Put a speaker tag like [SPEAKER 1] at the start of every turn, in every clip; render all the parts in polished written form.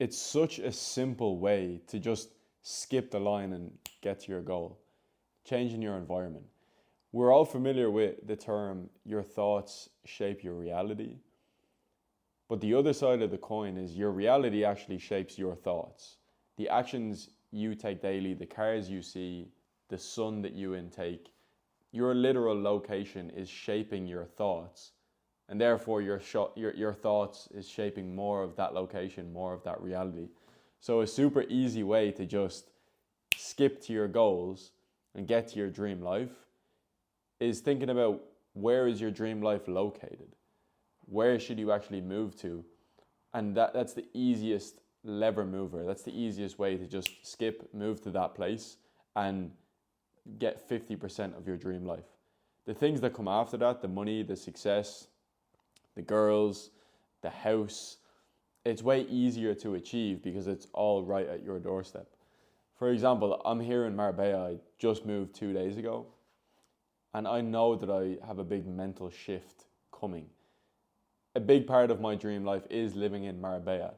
[SPEAKER 1] it's such a simple way to just skip the line and get to your goal. Changing your environment. We're all familiar with the term, your thoughts shape your reality. But the other side of the coin is your reality actually shapes your thoughts. The actions you take daily, the cars you see, the sun that you intake, your literal location is shaping your thoughts. And therefore your thoughts is shaping more of that location, more of that reality. So a super easy way to just skip to your goals and get to your dream life is thinking about, where is your dream life located? Where should you actually move to? And that's the easiest lever mover. That's the easiest way to just skip, move to that place and get 50% of your dream life. The things that come after that, the money, the success, the girls, the house, it's way easier to achieve because it's all right at your doorstep. For example, I'm here in Marbella. I just moved 2 days ago, and I know that I have a big mental shift coming. A big part of my dream life is living in Marbella,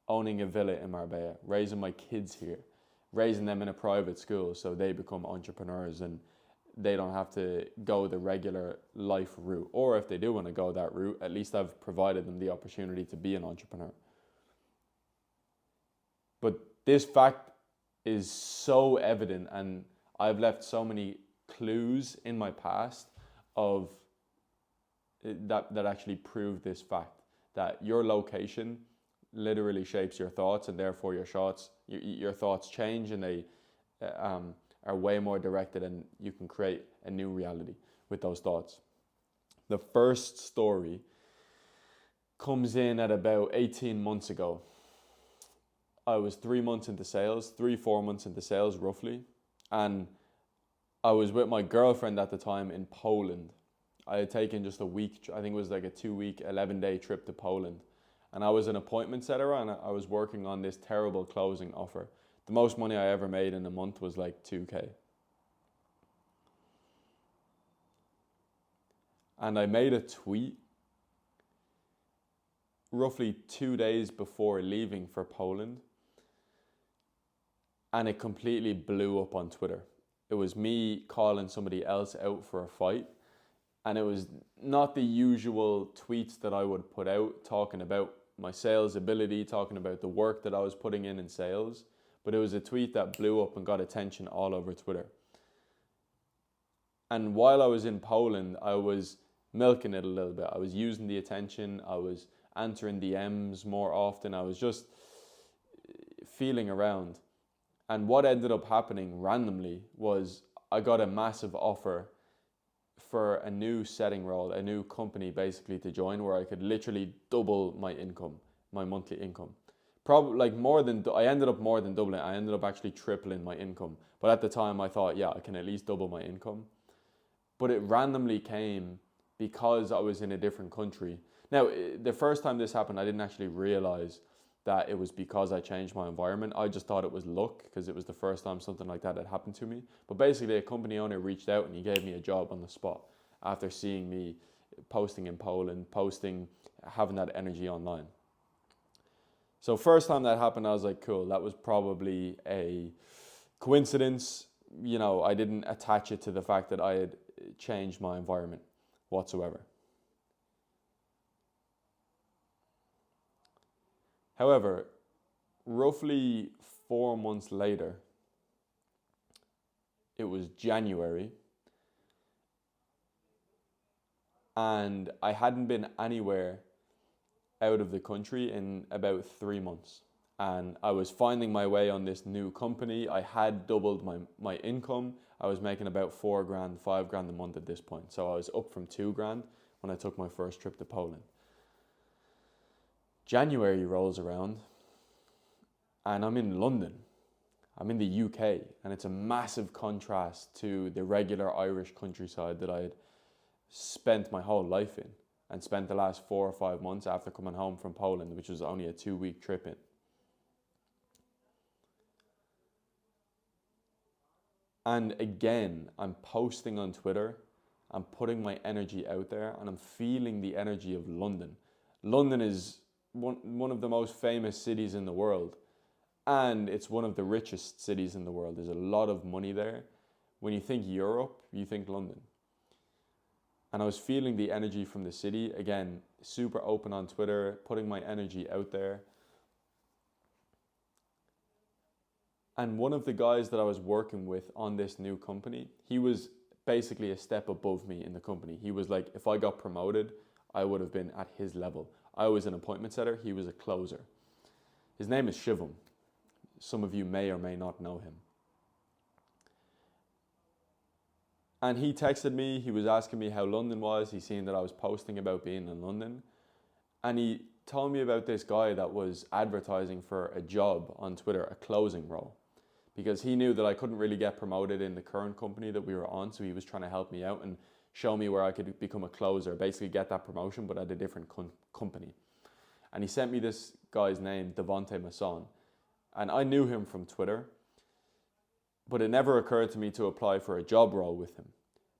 [SPEAKER 1] owning a villa in Marbella, raising my kids here, raising them in a private school so they become entrepreneurs and they don't have to go the regular life route. Or if they do want to go that route, at least I've provided them the opportunity to be an entrepreneur. But this fact is so evident, and I've left so many clues in my past of that actually prove this fact, that your location literally shapes your thoughts, and therefore your thoughts change, and they are way more directed, and you can create a new reality with those thoughts. The first story comes in at about 18 months ago. I was 3 months into sales, 4 months into sales roughly, and I was with my girlfriend at the time in Poland. I had taken just a week, I think it was like a 2-week, 11-day trip to Poland. And I was an appointment setter, and I was working on this terrible closing offer. The most money I ever made in a month was like 2K. And I made a tweet roughly 2 days before leaving for Poland, and it completely blew up on Twitter. It was me calling somebody else out for a fight, and it was not the usual tweets that I would put out talking about my sales ability, talking about the work that I was putting in sales, but it was a tweet that blew up and got attention all over Twitter. And while I was in Poland, I was milking it a little bit. I was using the attention, I was answering DMs more often, I was just feeling around. And what ended up happening randomly was I got a massive offer for a new setting role, a new company basically to join, where I could literally double my income, my monthly income. Probably like I ended up more than doubling. I ended up actually tripling my income. But at the time I thought, yeah, I can at least double my income. But it randomly came because I was in a different country. Now, the first time this happened, I didn't actually realize that it was because I changed my environment. I just thought it was luck because it was the first time something like that had happened to me. But basically, a company owner reached out and he gave me a job on the spot after seeing me posting in Poland, having that energy online. So first time that happened, I was like, cool, that was probably a coincidence. You know, I didn't attach it to the fact that I had changed my environment whatsoever. However, roughly 4 months later, it was January, and I hadn't been anywhere out of the country in about 3 months. And I was finding my way on this new company. I had doubled my income. I was making about 4 grand, 5 grand a month at this point. So I was up from 2 grand when I took my first trip to Poland. January rolls around and I'm in London. I'm in the UK, and it's a massive contrast to the regular Irish countryside that I had spent my whole life in and spent the last 4 or 5 months after coming home from Poland, which was only a 2-week trip in. And again, I'm posting on Twitter, I'm putting my energy out there, and I'm feeling the energy of London. London is one of the most famous cities in the world, and it's one of the richest cities in the world. There's a lot of money there. When you think Europe, you think London. And I was feeling the energy from the city. Again, super open on Twitter, putting my energy out there. And one of the guys that I was working with on this new company, he was basically a step above me in the company. He was like, if I got promoted, I would have been at his level. I was an appointment setter, he was a closer. His name is Shivam. Some of you may or may not know him. And he texted me, he was asking me how London was. He seen that I was posting about being in London. And he told me about this guy that was advertising for a job on Twitter, a closing role. Because he knew that I couldn't really get promoted in the current company that we were on. So he was trying to help me out and show me where I could become a closer, basically get that promotion, but at a different company. And he sent me this guy's name, Devonte Masson. And I knew him from Twitter, but it never occurred to me to apply for a job role with him.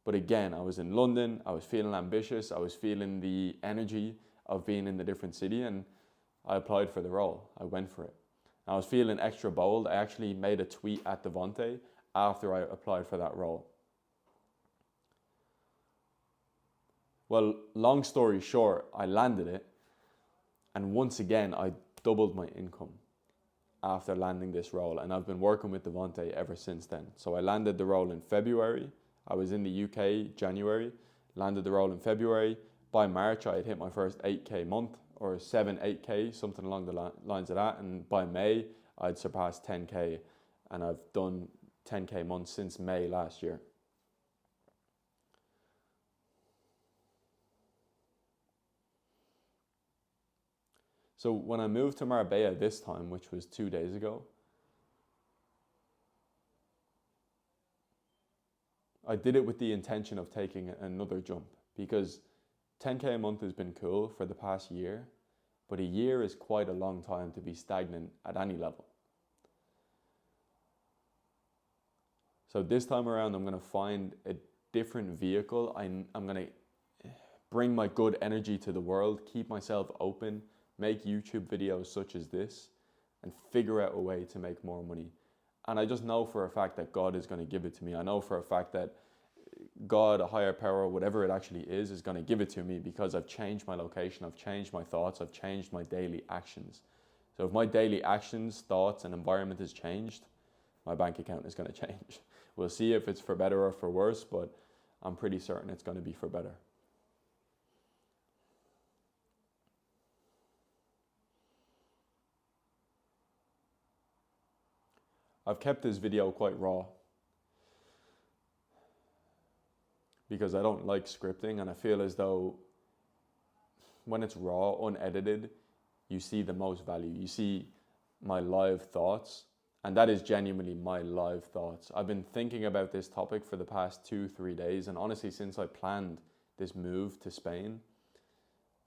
[SPEAKER 1] But again, I was in London, I was feeling ambitious, I was feeling the energy of being in the different city, and I applied for the role. I went for it. I was feeling extra bold. I actually made a tweet at Devonte after I applied for that role. Well, long story short, I landed it, and once again, I doubled my income after landing this role, and I've been working with Devonte ever since then. So I landed the role in February. I was in the UK January, landed the role in February. By March, I had hit my first 8K month, or 8K, something along the lines of that. And by May, I'd surpassed 10K, and I've done 10K months since May last year. So when I moved to Marbella this time, which was 2 days ago, I did it with the intention of taking another jump, because 10K a month has been cool for the past year, but a year is quite a long time to be stagnant at any level. So this time around, I'm going to find a different vehicle. I'm going to bring my good energy to the world, keep myself open, make YouTube videos such as this, and figure out a way to make more money. And I just know for a fact that God is going to give it to me. I know for a fact that God, a higher power, whatever it actually is going to give it to me, because I've changed my location, I've changed my thoughts, I've changed my daily actions. So if my daily actions, thoughts, and environment has changed, my bank account is going to change. We'll see if it's for better or for worse, but I'm pretty certain it's going to be for better. I've kept this video quite raw because I don't like scripting, and I feel as though when it's raw, unedited, you see the most value. You see my live thoughts, and that is genuinely my live thoughts. I've been thinking about this topic for the past 2-3 days, and honestly, since I planned this move to Spain,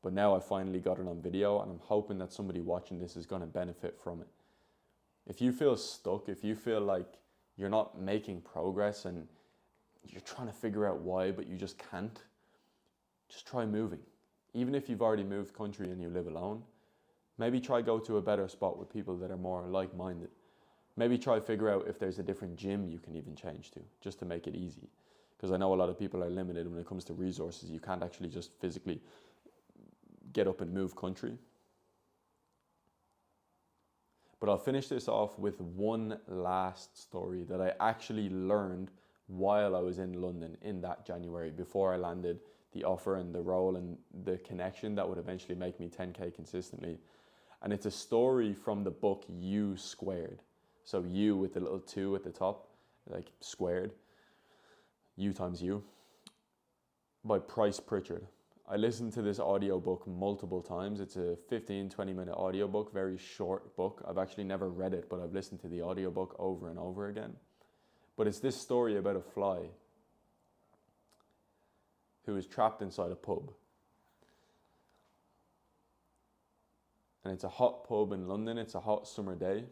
[SPEAKER 1] but now I finally got it on video, and I'm hoping that somebody watching this is going to benefit from it. If you feel stuck, if you feel like you're not making progress and you're trying to figure out why, but you just can't, just try moving. Even if you've already moved country and you live alone, maybe try go to a better spot with people that are more like-minded. Maybe try figure out if there's a different gym you can even change to, just to make it easy. Because I know a lot of people are limited when it comes to resources. You can't actually just physically get up and move country. But I'll finish this off with one last story that I actually learned while I was in London in that January, before I landed the offer and the role and the connection that would eventually make me 10K consistently. And it's a story from the book U Squared. So U with the little 2 at the top, like squared, U times U, by Price Pritchard. I listened to this audiobook multiple times. It's a 15-20 minute audiobook, very short book. I've actually never read it, but I've listened to the audiobook over and over again. But it's this story about a fly who is trapped inside a pub. And it's a hot pub in London. It's a hot summer day.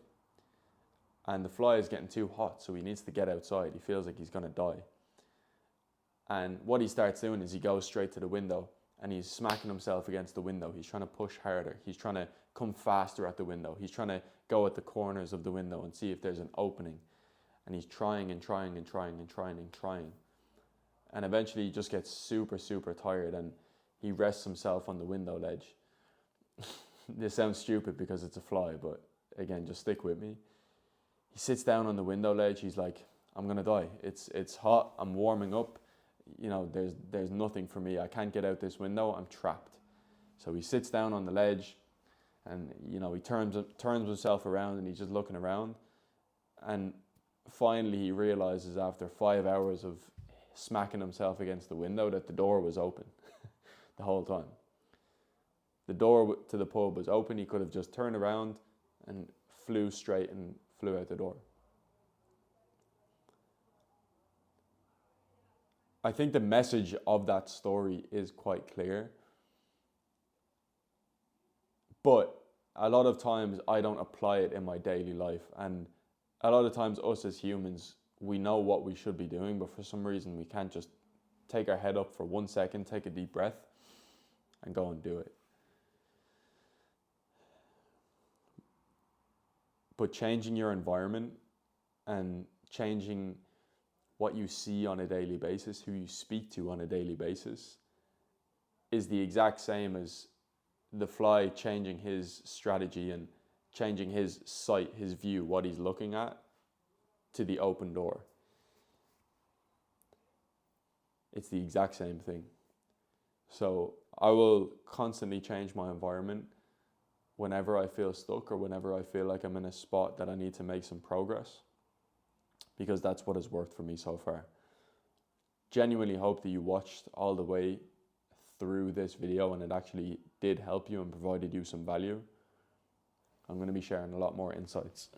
[SPEAKER 1] And the fly is getting too hot, so he needs to get outside. He feels like he's going to die. And what he starts doing is he goes straight to the window and he's smacking himself against the window. He's trying to push harder. He's trying to come faster at the window. He's trying to go at the corners of the window and see if there's an opening. And he's trying and trying and trying and trying and trying. And eventually he just gets super, super tired and he rests himself on the window ledge. This sounds stupid because it's a fly, but again, just stick with me. He sits down on the window ledge. He's like, I'm gonna die. It's hot. I'm warming up. You know, there's nothing for me. I can't get out this window. I'm trapped. So he sits down on the ledge, and you know, he turns himself around, and he's just looking around. And finally, he realizes after 5 hours of smacking himself against the window that the door was open the whole time. The door to the pub was open. He could have just turned around and flew straight and flew out the door. I think the message of that story is quite clear. But a lot of times I don't apply it in my daily life. And a lot of times us as humans, we know what we should be doing, but for some reason we can't just take our head up for 1 second, take a deep breath, and go and do it. But changing your environment and changing what you see on a daily basis, who you speak to on a daily basis, is the exact same as the fly changing his strategy and changing his sight, his view, what he's looking at, to the open door. It's the exact same thing. So I will constantly change my environment whenever I feel stuck or whenever I feel like I'm in a spot that I need to make some progress, because that's what has worked for me so far. Genuinely hope that you watched all the way through this video and it actually did help you and provided you some value. I'm going to be sharing a lot more insights